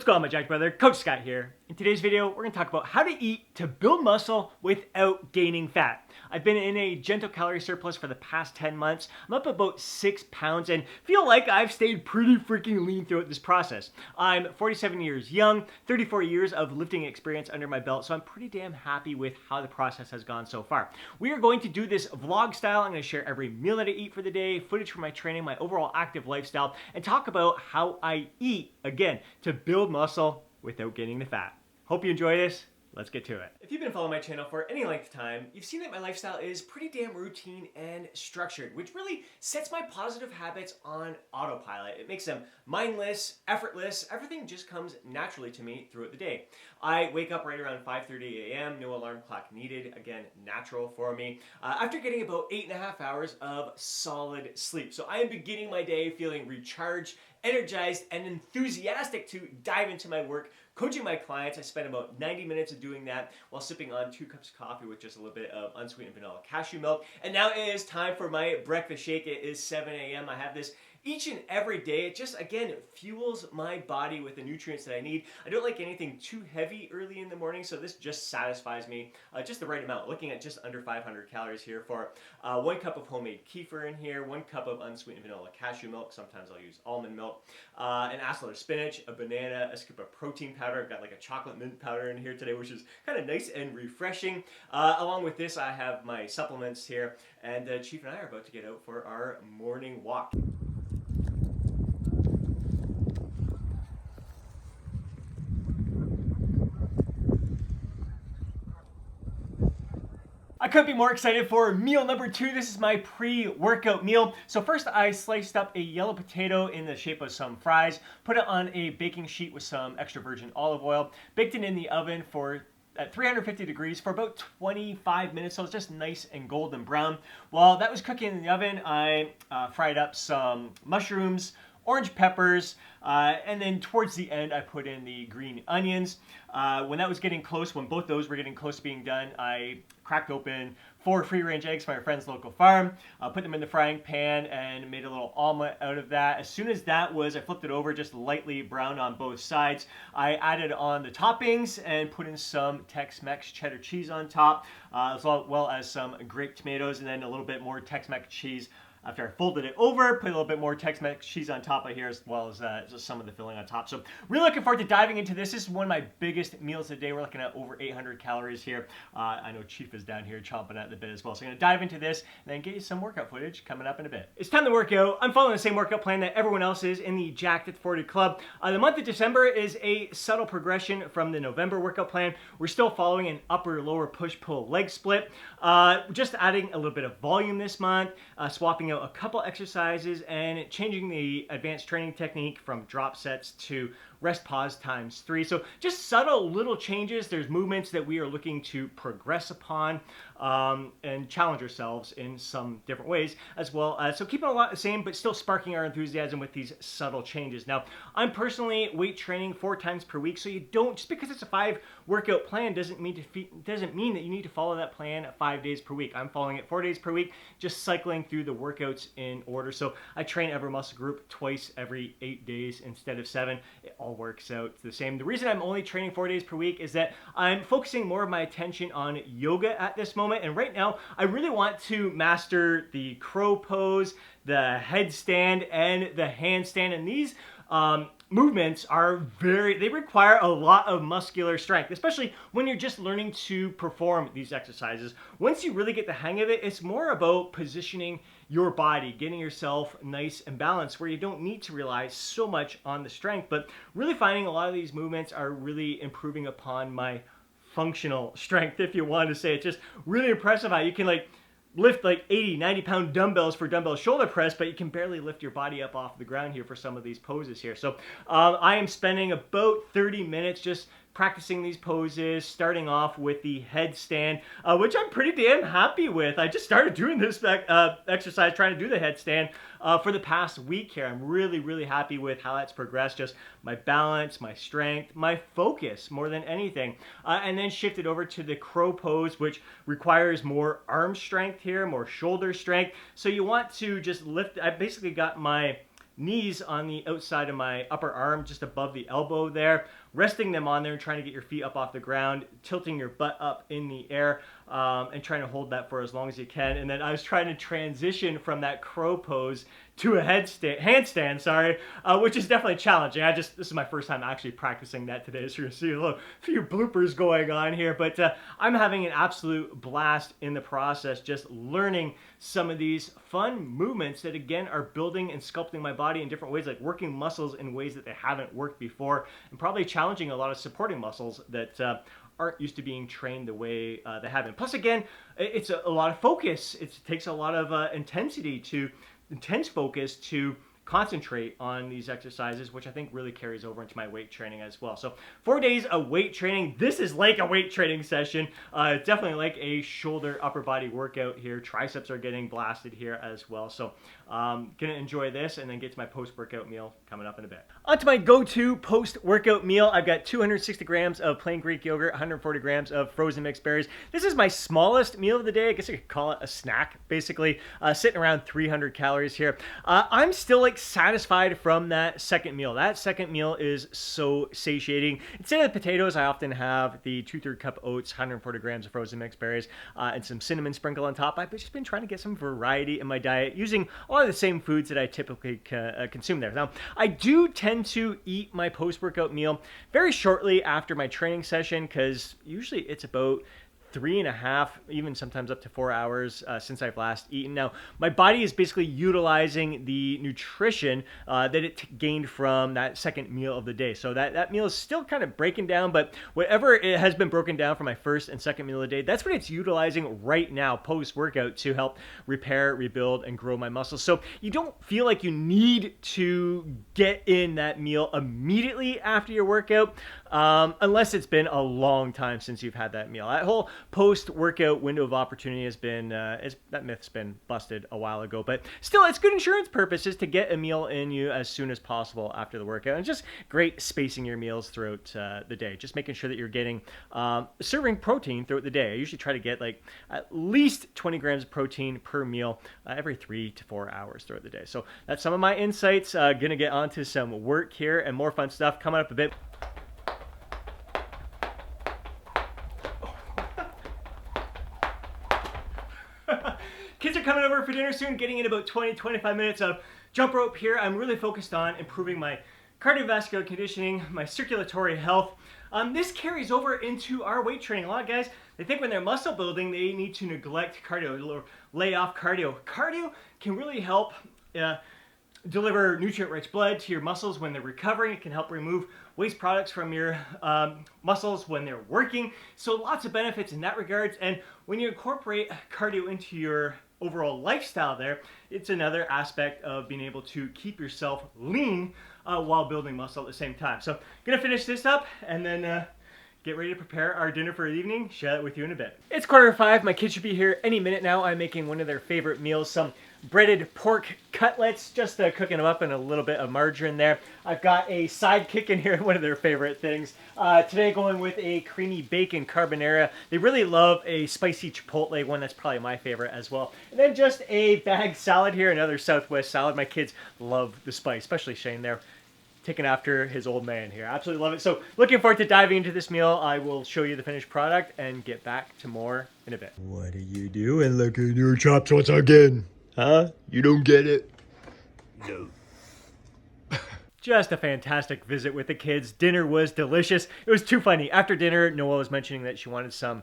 What's going on, my Jack brother? Coach Scott here. In today's video, we're going to talk about how to eat to build muscle without gaining fat. I've been in a gentle calorie surplus for the past 10 months. I'm up about 6 pounds and feel like I've stayed pretty freaking lean throughout this process. I'm 47 years young, 34 years of lifting experience under my belt, so I'm pretty damn happy with how the process has gone so far. We are going to do this vlog style. I'm going to share every meal that I eat for the day, footage from my training, my overall active lifestyle, and talk about how I eat, again, to build muscle without gaining the fat. Hope you enjoy this. Let's get to it. If you've been following my channel for any length of time, you've seen that my lifestyle is pretty damn routine and structured, which really sets my positive habits on autopilot. It makes them mindless, effortless. Everything just comes naturally to me throughout the day. I wake up right around 5:30 a.m., no alarm clock needed, again, natural for me, after getting about 8.5 hours of solid sleep. So I am beginning my day feeling recharged, energized, and enthusiastic to dive into my work. Coaching my clients, I spend about 90 minutes of doing that while sipping on 2 cups of coffee with just a little bit of unsweetened vanilla cashew milk. And now it is time for my breakfast shake. It is 7 a.m. I have this each and every day. It just, again, it fuels my body with the nutrients that I need. I don't like anything too heavy early in the morning, so this just satisfies me just the right amount. Looking at just under 500 calories here for 1 cup of homemade kefir in here, 1 cup of unsweetened vanilla cashew milk. Sometimes I'll use almond milk, an asslet of spinach, a banana, a scoop of protein powder. I've got like a chocolate mint powder in here today, which is kind of nice and refreshing. Along with this, I have my supplements here, and Chief and I are about to get out for our morning walk. I couldn't be more excited for meal number 2. This is my pre-workout meal. So first I sliced up a yellow potato in the shape of some fries, put it on a baking sheet with some extra virgin olive oil, baked it in the oven at 350 degrees for about 25 minutes, so it's just nice and golden brown. While that was cooking in the oven, I fried up some mushrooms, orange peppers, and then towards the end I put in the green onions. When that was getting close, when both those were getting close to being done, I cracked open 4 free-range eggs from my friend's local farm, put them in the frying pan and made a little omelet out of that. As soon as that was, I flipped it over just lightly brown on both sides. I added on the toppings and put in some Tex-Mex cheddar cheese on top, as well as some grape tomatoes, and then a little bit more Tex-Mex cheese. After I folded it over, put a little bit more Tex-Mex cheese on top of here, as well as just some of the filling on top. So really looking forward to diving into this. This is one of my biggest meals of the day. We're looking at over 800 calories here. I know Chief is down here chomping at the bit as well. So I'm going to dive into this and then get you some workout footage coming up in a bit. It's time to work out. I'm following the same workout plan that everyone else is in the Jacked at 40 Club. The month of December is a subtle progression from the November workout plan. We're still following an upper-lower push-pull leg split. Just adding a little bit of volume this month, swapping out a couple exercises and changing the advanced training technique from drop sets to rest pause times 3. So just subtle little changes. There's movements that we are looking to progress upon and challenge ourselves in some different ways as well. So keeping a lot the same, but still sparking our enthusiasm with these subtle changes. Now, I'm personally weight training 4 times per week, so you don't, just because it's a 5 workout plan doesn't mean that you need to follow that plan 5 days per week. I'm following it 4 days per week, just cycling through the workouts in order. So I train every muscle group twice every 8 days instead of 7. It all works out the same. The reason I'm only training 4 days per week is that I'm focusing more of my attention on yoga at this moment. And right now, I really want to master the crow pose, the headstand, and the handstand. And these movements they require a lot of muscular strength, especially when you're just learning to perform these exercises. Once you really get the hang of it, it's more about positioning your body, getting yourself nice and balanced, where you don't need to rely so much on the strength, but really finding a lot of these movements are really improving upon my functional strength, if you want to say it. Just really impressive how you can lift 80, 90 pound dumbbells for dumbbell shoulder press, but you can barely lift your body up off the ground here for some of these poses here. So I am spending about 30 minutes just practicing these poses, starting off with the headstand, which I'm pretty damn happy with. I just started doing this exercise, trying to do the headstand for the past week here. I'm really, really happy with how that's progressed. Just my balance, my strength, my focus more than anything. And then shifted over to the crow pose, which requires more arm strength here, more shoulder strength. So you want to just lift. I basically got my knees on the outside of my upper arm, just above the elbow there, resting them on there and trying to get your feet up off the ground, tilting your butt up in the air, and trying to hold that for as long as you can. And then I was trying to transition from that crow pose to a handstand, which is definitely challenging. This is my first time actually practicing that today, so you're gonna see a few bloopers going on here, but I'm having an absolute blast in the process, just learning some of these fun movements that again are building and sculpting my body in different ways, like working muscles in ways that they haven't worked before, and probably challenging a lot of supporting muscles that aren't used to being trained the way they have been. Plus, again, it's a lot of focus. It takes a lot of intense focus to concentrate on these exercises, which I think really carries over into my weight training as well. So 4 days of weight training. This is like a weight training session. Definitely like a shoulder upper body workout here. Triceps are getting blasted here as well. So gonna enjoy this and then get to my post-workout meal coming up in a bit. On to my go-to post-workout meal. I've got 260 grams of plain Greek yogurt, 140 grams of frozen mixed berries. This is my smallest meal of the day. I guess you could call it a snack, basically. Sitting around 300 calories here. I'm still like satisfied from that second meal. That second meal is so satiating. Instead of the potatoes, I often have the 2/3 cup oats, 140 grams of frozen mixed berries, and some cinnamon sprinkle on top. I've just been trying to get some variety in my diet using a lot of the same foods that I typically consume there. Now, I do tend to eat my post-workout meal very shortly after my training session, because usually it's about 3.5, even sometimes up to 4 hours since I've last eaten. Now, my body is basically utilizing the nutrition that it gained from that second meal of the day. So that meal is still kind of breaking down, but whatever it has been broken down from my first and second meal of the day, that's what it's utilizing right now post-workout to help repair, rebuild, and grow my muscles. So you don't feel like you need to get in that meal immediately after your workout, unless it's been a long time since you've had that meal. That whole post-workout window of opportunity has been, that myth's been busted a while ago, but still, it's good insurance purposes to get a meal in you as soon as possible after the workout. And just great spacing your meals throughout the day, just making sure that you're getting serving protein throughout the day. I usually try to get like at least 20 grams of protein per meal every 3 to 4 hours throughout the day. So that's some of my insights. Gonna get onto some work here and more fun stuff coming up a bit. Kids are coming over for dinner soon, getting in about 20-25 minutes of jump rope here. I'm really focused on improving my cardiovascular conditioning, my circulatory health. This carries over into our weight training. A lot of guys, they think when they're muscle building, they need to neglect cardio or lay off cardio. Cardio can really help deliver nutrient-rich blood to your muscles when they're recovering. It can help remove waste products from your muscles when they're working. So lots of benefits in that regards. And when you incorporate cardio into your overall lifestyle there, it's another aspect of being able to keep yourself lean while building muscle at the same time. So I'm gonna finish this up and then get ready to prepare our dinner for the evening. Share that with you in a bit. It's 4:45. My kids should be here any minute now. I'm making one of their favorite meals, some breaded pork cutlets, just cooking them up in a little bit of margarine there. I've got a sidekick in here, one of their favorite things. Today going with a creamy bacon carbonara. They really love a spicy chipotle one. That's probably my favorite as well. And then just a bag salad here, another Southwest salad. My kids love the spice, especially Shane there, taking after his old man here. Absolutely love it. So looking forward to diving into this meal. I will show you the finished product and get back to more in a bit. What are you doing licking your chops once again? Huh? You don't get it? No. Just a fantastic visit with the kids. Dinner was delicious. It was too funny. After dinner, Noelle was mentioning that she wanted some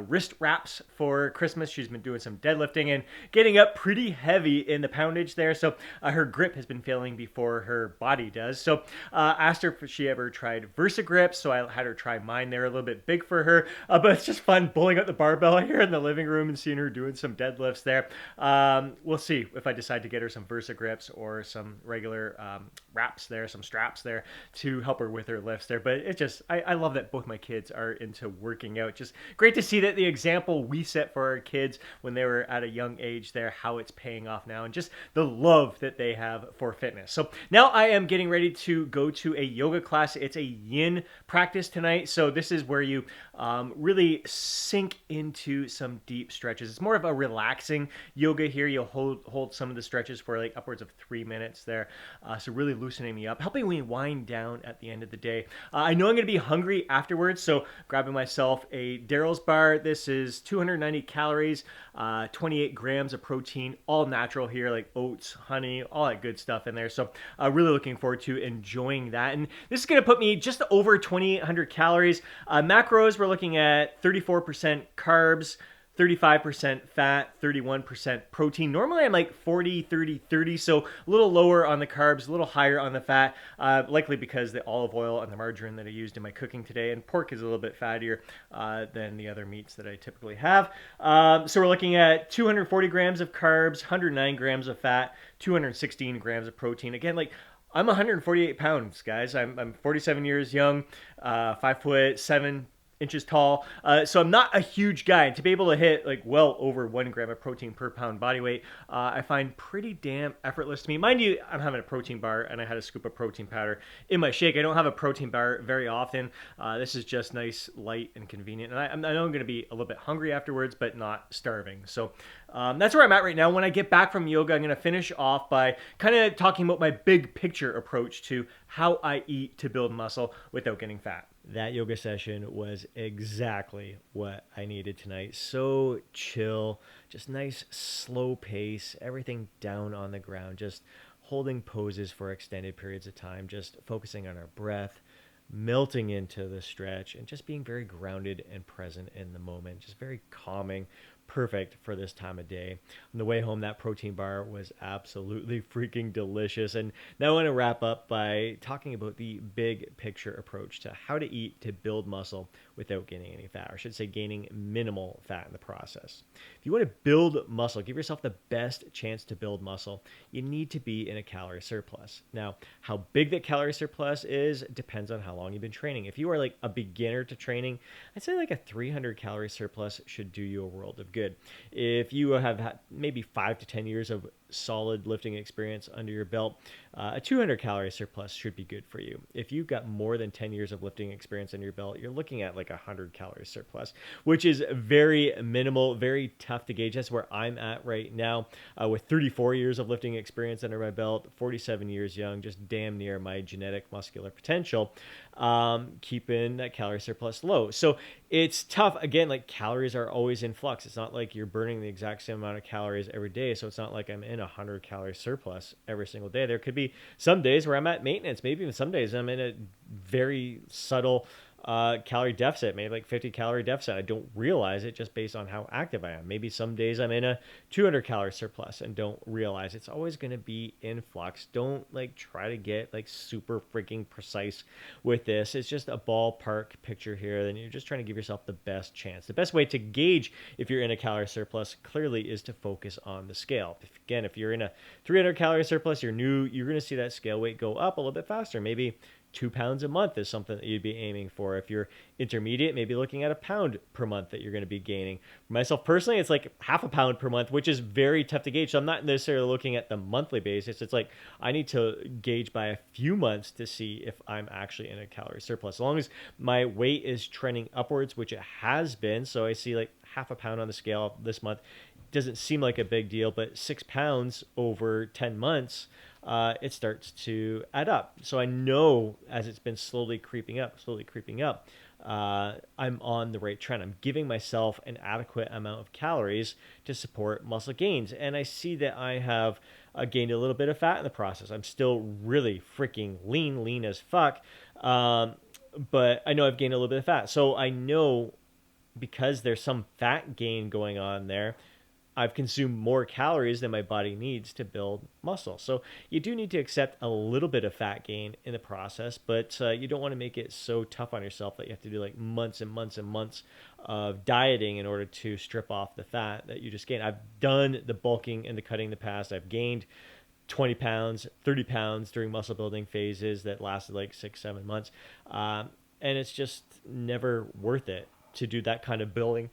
wrist wraps for Christmas. She's been doing some deadlifting and getting up pretty heavy in the poundage there. So her grip has been failing before her body does. So asked her if she ever tried Versa grips. So I had her try mine. They're a little bit big for her. But it's just fun pulling out the barbell here in the living room and seeing her doing some deadlifts there. We'll see if I decide to get her some Versa grips or some regular wraps there, some straps there to help her with her lifts there. But it just, I love that both my kids are into working out. Just great to see that the example we set for our kids when they were at a young age there, how it's paying off now, and just the love that they have for fitness. So now I am getting ready to go to a yoga class. It's a yin practice tonight. So this is where you really sink into some deep stretches. It's more of a relaxing yoga here. You'll hold some of the stretches for like upwards of 3 minutes there. So really loosening me up, helping me wind down at the end of the day. I know I'm going to be hungry afterwards, so grabbing myself a Daryl's bar. This is 290 calories, 28 grams of protein, all natural here, like oats, honey, all that good stuff in there. So really looking forward to enjoying that. And this is going to put me just over 2,800 calories. Macros, we're looking at 34% carbs, 35% fat, 31% protein. Normally I'm like 40, 30, 30, so a little lower on the carbs, a little higher on the fat, likely because the olive oil and the margarine that I used in my cooking today, and pork is a little bit fattier than the other meats that I typically have. So we're looking at 240 grams of carbs, 109 grams of fat, 216 grams of protein. Again, like I'm 148 pounds, guys. I'm 47 years young, 5'7" inches tall. So I'm not a huge guy. And to be able to hit like well over 1 gram of protein per pound body weight, I find pretty damn effortless to me. Mind you, I'm having a protein bar and I had a scoop of protein powder in my shake. I don't have a protein bar very often. This is just nice, light, and convenient. And I know I'm going to be a little bit hungry afterwards, but not starving. So that's where I'm at right now. When I get back from yoga, I'm going to finish off by kind of talking about my big picture approach to how I eat to build muscle without getting fat. That yoga session was exactly what I needed tonight. So chill, just nice slow pace, everything down on the ground, just holding poses for extended periods of time, just focusing on our breath, melting into the stretch, and just being very grounded and present in the moment. Just very calming, perfect for this time of day. On the way home, that protein bar was absolutely freaking delicious. And now I want to wrap up by talking about the big picture approach to how to eat to build muscle without gaining any fat, or I should say gaining minimal fat in the process. If you want to build muscle, give yourself the best chance to build muscle, you need to be in a calorie surplus. Now, how big that calorie surplus is depends on how long you've been training. If you are like a beginner to training, I'd say like a 300 calorie surplus should do you a world of good. If you have had maybe 5 to 10 years of solid lifting experience under your belt, a 200 calorie surplus should be good for you. If you've got more than 10 years of lifting experience under your belt, you're looking at like a 100 calorie surplus, which is very minimal, very tough to gauge. That's where I'm at right now with 34 years of lifting experience under my belt, 47 years young, just damn near my genetic muscular potential, keeping that calorie surplus low. So it's tough. Again, like calories are always in flux. It's not like you're burning the exact same amount of calories every day. So it's not like I'm in a 100 calorie surplus every single day. There could be some days where I'm at maintenance. Maybe even some days I'm in a very subtle calorie deficit, maybe like 50 calorie deficit. I don't realize it just based on how active I am. Maybe some days I'm in a 200 calorie surplus and don't realize it's always going to be in flux. Don't like try to get like super freaking precise with this. It's just a ballpark picture here. Then you're just trying to give yourself the best chance. The best way to gauge if you're in a calorie surplus clearly is to focus on the scale. If you're in a 300 calorie surplus, you're new, you're going to see that scale weight go up a little bit faster. Maybe 2 pounds a month is something that you'd be aiming for. If you're intermediate, maybe looking at a pound per month that you're going to be gaining. For myself personally, it's like half a pound per month, which is very tough to gauge. So I'm not necessarily looking at the monthly basis. It's like I need to gauge by a few months to see if I'm actually in a calorie surplus. As long as my weight is trending upwards, which it has been, so I see like half a pound on the scale this month, doesn't seem like a big deal, but 6 pounds over 10 months, it starts to add up. So I know as it's been slowly creeping up, I'm on the right trend. I'm giving myself an adequate amount of calories to support muscle gains. And I see that I have gained a little bit of fat in the process. I'm still really freaking lean as fuck. But I know I've gained a little bit of fat. So I know because there's some fat gain going on there, I've consumed more calories than my body needs to build muscle. So you do need to accept a little bit of fat gain in the process, but you don't want to make it so tough on yourself that you have to do like months and months and months of dieting in order to strip off the fat that you just gained. I've done the bulking and the cutting in the past. I've gained 20 pounds, 30 pounds during muscle building phases that lasted like 6-7 months. And it's just never worth it to do that kind of building,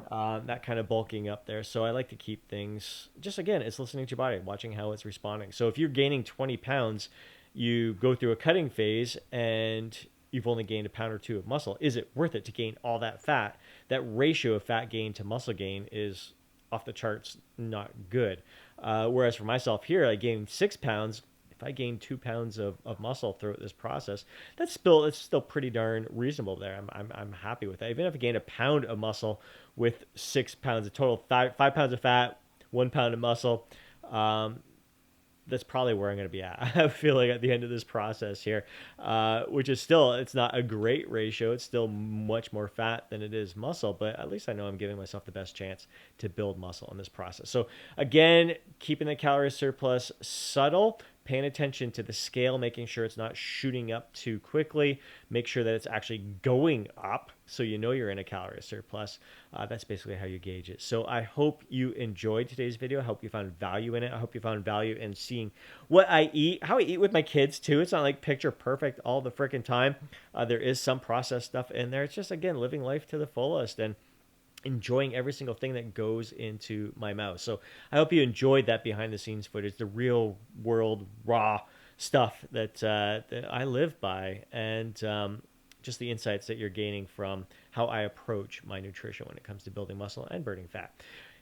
that kind of bulking up there. So I like to keep things, just again, it's listening to your body, watching how it's responding. So if you're gaining 20 pounds, you go through a cutting phase and you've only gained a pound or two of muscle. Is it worth it to gain all that fat? That ratio of fat gain to muscle gain is off the charts, not good. Whereas for myself here, I gained 6 pounds. If I gain 2 pounds of muscle throughout this process, it's still pretty darn reasonable there. I'm happy with that. Even if I gain a pound of muscle with 6 pounds of total, 5 pounds of fat, 1 pound of muscle, that's probably where I'm going to be at. I feel like at the end of this process here, which is still, it's not a great ratio. It's still much more fat than it is muscle, but at least I know I'm giving myself the best chance to build muscle in this process. So again, keeping the calorie surplus subtle, paying attention to the scale, making sure it's not shooting up too quickly, make sure that it's actually going up so you know you're in a calorie surplus. That's basically how you gauge it. So I hope you enjoyed today's video. I hope you found value in it. I hope you found value in seeing what I eat, how I eat with my kids too. It's not like picture perfect all the freaking time. There is some processed stuff in there. It's just, again, living life to the fullest and enjoying every single thing that goes into my mouth. So I hope you enjoyed that behind the scenes footage, the real world raw stuff that I live by, and just the insights that you're gaining from how I approach my nutrition when it comes to building muscle and burning fat.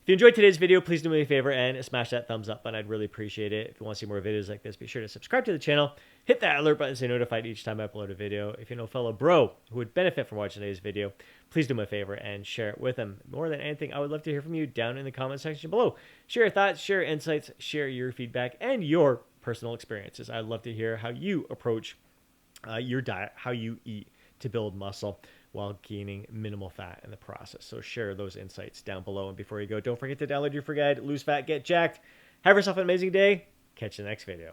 If you enjoyed today's video, please do me a favor and smash that thumbs up button. I'd really appreciate it. If you want to see more videos like this, be sure to subscribe to the channel. Hit that alert button so you're notified each time I upload a video. If you know a fellow bro who would benefit from watching today's video, please do me a favor and share it with them. More than anything, I would love to hear from you down in the comment section below. Share your thoughts, share your insights, share your feedback, and your personal experiences. I'd love to hear how you approach your diet, how you eat to build muscle while gaining minimal fat in the process. So share those insights down below. And before you go, don't forget to download your free guide, Lose Fat, Get Jacked. Have yourself an amazing day. Catch you in the next video.